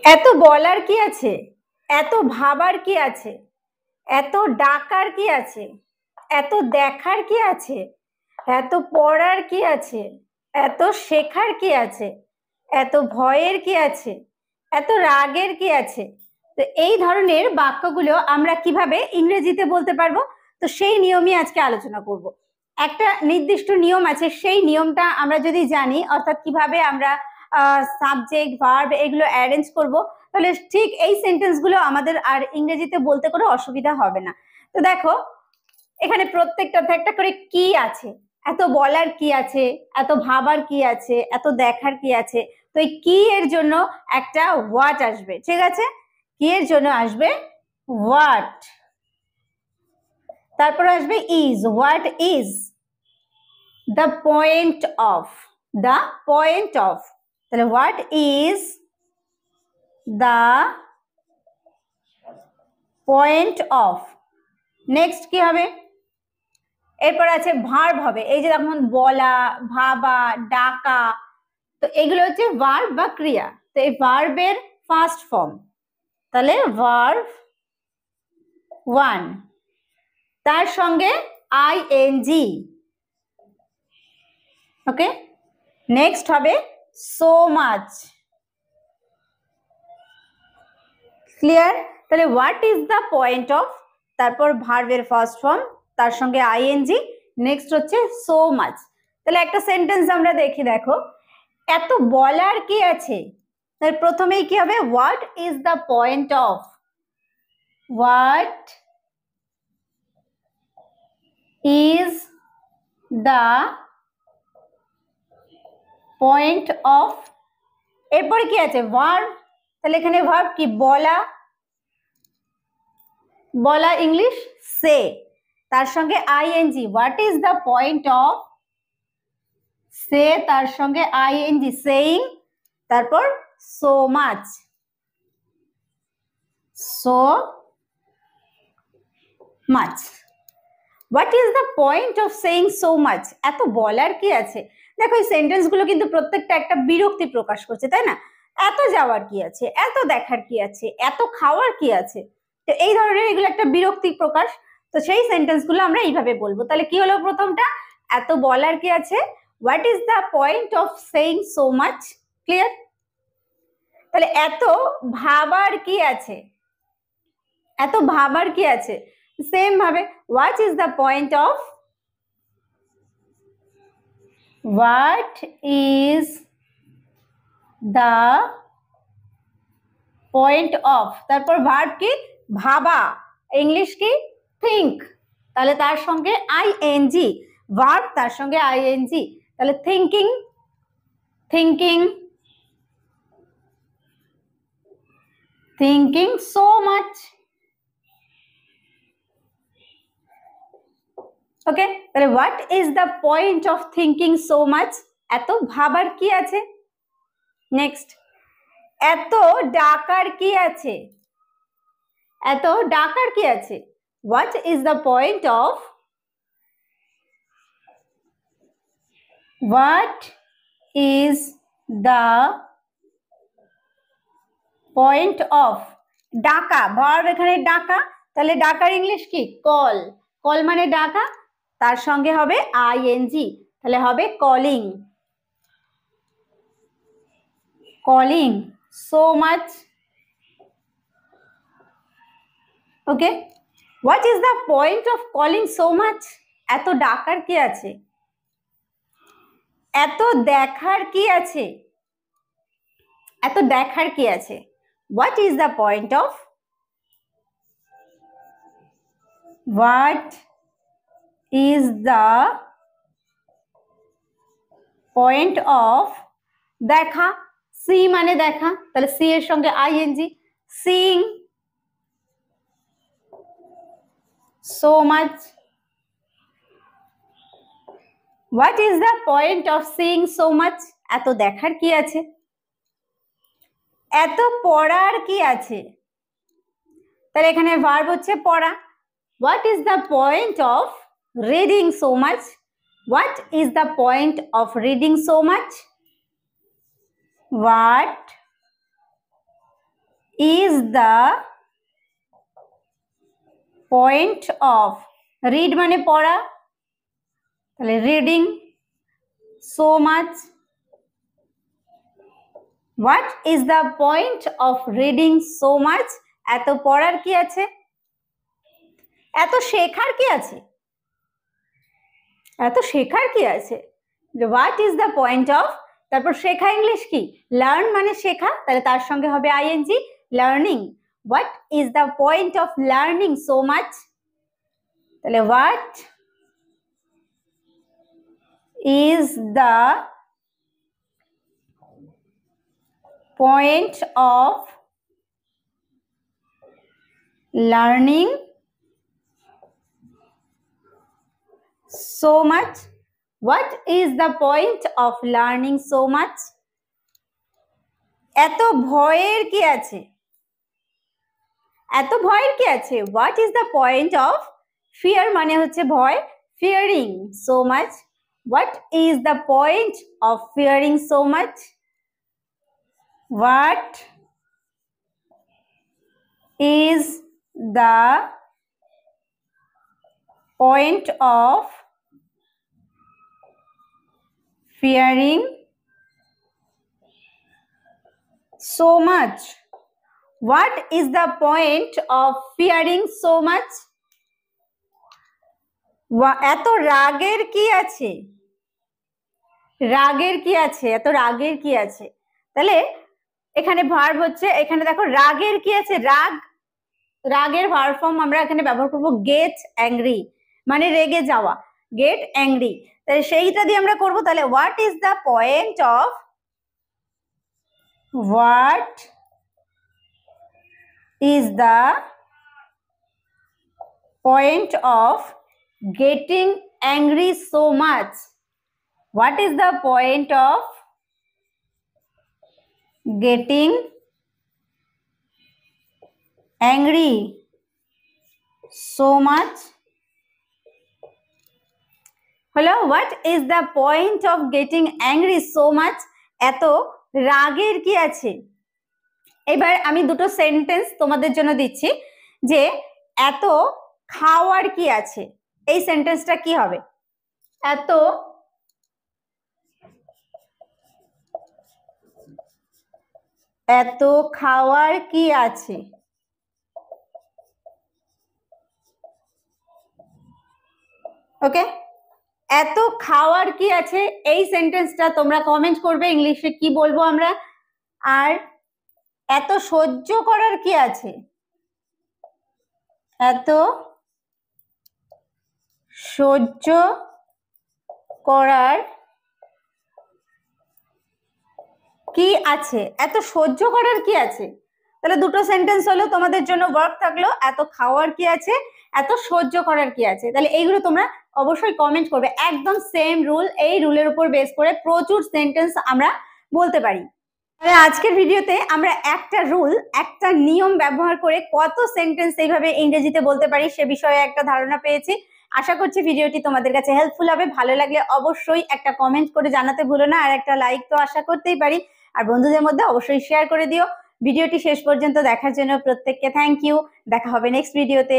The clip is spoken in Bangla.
এত বলার কি আছে, এত ভাবার কি আছে, এত ডাকার কি আছে, এত দেখার কি আছে, এত পড়ার কি আছে, এত শেখার কি আছে, এত ভয়ের কি আছে, এত রাগের কি আছে। তো এই ধরনের বাক্যগুলো আমরা কিভাবে ইংরেজিতে বলতে পারবো, তো সেই নিয়মই আজকে আলোচনা করব। একটা নির্দিষ্ট নিয়ম আছে, সেই নিয়মটা আমরা যদি জানি, অর্থাৎ কিভাবে আমরা সাবজেক্ট ভার্ব এগুলো অ্যারেঞ্জ করব, তাহলে ঠিক এই সেন্টেন্সগুলো আমাদের আর ইংরেজিতে বলতে কোনো অসুবিধা হবে না। তো দেখো এখানে প্রত্যেকটাতে একটা করে কি আছে, এত বলার কি আছে, এত ভাবার কি আছে, এত দেখার কি আছে। তো এই কি এর জন্য একটা হোয়াট আসবে, ঠিক আছে? কি এর জন্য আসবে হোয়াট, তারপর আসবে is, what is the point of, the point of, তাহলে what is the point of. Next কি হবে, এরপর আছে ভার্ব হবে, এই যে যেমন বলা, ভাবা, ডাকা, তো এগুলো হচ্ছে ভার্ব বা ক্রিয়া। তো এই ভার্বের ফার্স্ট ফর্ম, তাহলে ভার্ব ওয়ান, তার সঙ্গে আইএনজি, ওকে। নেক্সট হবে সো মাচ, ক্লিয়ার? তাহলে what is the point of, তারপর ভার্বের ফার্স্ট ফর্ম, তার সঙ্গে আইএনজি, নেক্সট হচ্ছে সো মাচ। তাহলে একটা সেন্টেন্স আমরা দেখি, দেখো এত বলার কি আছে, তাহলে প্রথমেই কি হবে, what is the point of, what is the point of. এরপরে কি আছে, ভার্ব, তাহলে এখানে ভার্ব কি, বলা, বলা ইংলিশ সে, তার সঙ্গে I N G, what is the point of say, তার সঙ্গে আইএনজি সেইং, তারপর so much, so much. What is the point of saying so much, এত বলার কি আছে। দেখো এই সেন্টেন্স গুলো কিন্তু প্রত্যেকটা একটা বিরক্তি প্রকাশ করছে, তাই না? এত যাওয়ার কি আছে, এত দেখার কি আছে, এত খাওয়ার কি আছে, তো এই ধরনের এগুলো একটা বিরক্তি প্রকাশ। তো সেই সেন্টেন্স গুলো আমরা এইভাবে বলবো। তাহলে কি হলো, প্রথমটা এত বলার কি আছে, what is the point of saying so much, clear? তাহলে এত ভাবার কি আছে, এত ভাবার কি আছে, সেম ভাবে what is the point of, what is the point of, তারপর ভার্ব কি, ভাবা, ইংলিশ কি থিঙ্ক, তাহলে তার সঙ্গে আইএনজি, ভার্ব তার সঙ্গে আইএনজি, তাহলে thinking, thinking, thinking so much, okay. তাহলে what is the point of thinking so much, এত ভাবার কি আছে। নেক্সট, এত ডাকার কি আছে, এত ডাকার কি আছে, what is the point of, what is the point of ডাকা, ভার্ব এখানে ডাকা, তাহলে ডাকার ইংলিশ কি কল, কল মানে ডাকা, তার সঙ্গে হবে আইএনজি, তাহলে হবে calling, calling so much, okay. What is the point of calling so much, এত ডাকার কি আছে, এত দেখার কি আছে, এত দেখার কি আছে, what is the point of, what is the point of দেখা, সি মানে দেখা, তাহলে সি এর সঙ্গে ING, seeing so much, what is the point of seeing so much, এত দেখার কি আছে, এত পড়ার কি আছে, তাহলে এখানে ভার্ব হচ্ছে পড়া, what is the point of reading so much, what is the point of reading so much, what is the point of, read মানে পড়া, তাহলে reading so much. What is the point of reading so much? এত পড়ার কি আছে, এত শেখার কি আছে, এত শেখার কি আছে। What is the point of, তারপর শেখা ইংলিশ কি, লার্ন মানে শেখা, তাহলে তার সঙ্গে হবে ing, learning. What is the point of learning so much? তাহলে what is the point of learning so much? What is the point of learning so much? এত ভয়ের কি আছে, এত ভয়ের কি আছে। What is the point of, fear মানে হচ্ছে ভয়, fearing so much. What is the point of fearing so much? What is the point of fearing so much? What is the point of fearing so much? এত রাগের কি আছে, রাগের কি আছে, এত রাগের কি আছে। তাহলে এখানে ভার্ব হচ্ছে, এখানে দেখো রাগের কি আছে, রাগ, রাগের ভার্ব ফর্ম আমরা এখানে ব্যবহার করব গেট অ্যাংরি, মানে রেগে যাওয়া, গেট অ্যাংরি। তাহলে সেইটা দিয়ে আমরা করব। তাহলে what is the point of, what is the point of getting angry so much? What is the point of getting angry so much? Hello, what is the point of getting angry so much? এত রাগের কি আছে। এবার আমি দুটো সেন্টেন্স তোমাদের জন্য দিচ্ছি, যে এত খাওয়ার কি আছে, এই সেন্টেন্সটা কি হবে, এত এত খাওয়ার কি আছে। ওকে, এত খাওয়ার কি আছে, এই সেন্টেন্সটা তোমরা কমেন্ট করবে ইংলিশে কি বলবো আমরা। আর এত সহ্য করার কি আছে, এত সহ্য করার কি আছে, এত সহ্য করার কি আছে। তাহলে দুটো সেন্টেন্স হলো তোমাদের জন্য, ওয়ার্ক থাকলো এত খাওয়ার কি আছে, এত সহ্য করার কি আছে। তাহলে এইগুলো তোমরা অবশ্যই কমেন্ট করবে, একদম সেম রুল, এই রুলের উপর বেস করে প্রচুর সেন্টেন্স আমরা বলতে পারি। আজকের ভিডিওতে আমরা একটা রুল, একটা নিয়ম ব্যবহার করে কত সেন্টেন্স এইভাবে ইংরেজিতে বলতে পারি সে বিষয়ে একটা ধারণা পেয়েছি। আশা করছি ভিডিওটি তোমাদের কাছে হেল্পফুল হবে। ভালো লাগলে অবশ্যই একটা কমেন্ট করে জানাতে ভুলো না, আর একটা লাইক তো আশা করতেই পারি, আর বন্ধুদের মধ্যে অবশ্যই শেয়ার করে দিও। ভিডিওটি শেষ পর্যন্ত দেখার জন্য প্রত্যেককে থ্যাংক ইউ। দেখা হবে নেক্সট ভিডিওতে।